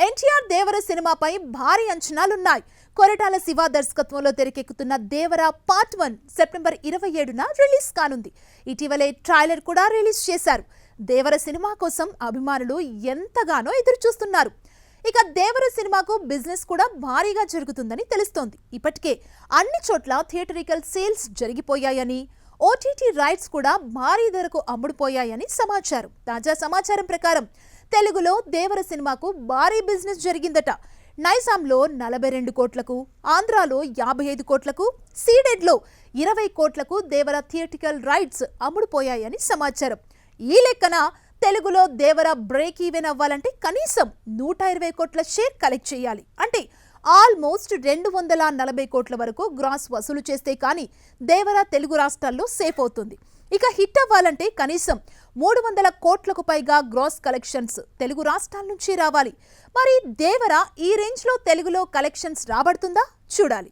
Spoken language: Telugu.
ఎన్టీఆర్ దేవర సినిమాపై భారీ అంచనాలున్నాయి. కొరటాల శివ దర్శకత్వంలో తెరకెక్కుతున్న దేవర పార్ట్ 1 సెప్టెంబర్ 27న రిలీజ్ కానుంది. ఇటీవలే ట్రైలర్ కూడా రిలీజ్ చేశారు. దేవర సినిమా కోసం అభిమానులు ఎంతగానో ఎదురు చూస్తున్నారు. ఇక దేవర సినిమాకు బిజినెస్ కూడా భారీగా జరుగుతుందని తెలుస్తోంది. ఇప్పటికే అన్ని చోట్ల థియేటరికల్ సేల్స్ జరిగిపోయాయని, ఓటీటీ రైట్స్ కూడా భారీ ధరకు అమ్ముడుపోయాయని సమాచారం. తాజా సమాచారం ప్రకారం తెలుగులో దేవర సినిమాకు భారీ బిజినెస్ జరిగిందట. నైజాంలో 42 కోట్లకు, ఆంధ్రాలో 55 కోట్లకు, సీడెడ్లో 20 కోట్లకు దేవర థియేటికల్ రైట్స్ అమ్ముడుపోయాయని సమాచారం. ఈ లెక్కన తెలుగులో దేవర బ్రేక్ ఈవెన్ అవ్వాలంటే కనీసం 120 కోట్ల షేర్ కలెక్ట్ చేయాలి. అంటే ఆల్మోస్ట్ 240 కోట్ల వరకు గ్రాస్ వసూలు చేస్తే కానీ దేవర తెలుగు రాష్ట్రాల్లో సేఫ్ అవుతుంది. ఇక హిట్ అవ్వాలంటే కనీసం 300 కోట్లకు పైగా గ్రాస్ కలెక్షన్స్ తెలుగు రాష్ట్రాల నుంచి రావాలి. మరి దేవర ఈ రేంజ్లో తెలుగులో కలెక్షన్స్ రాబడుతుందా? చూడాలి.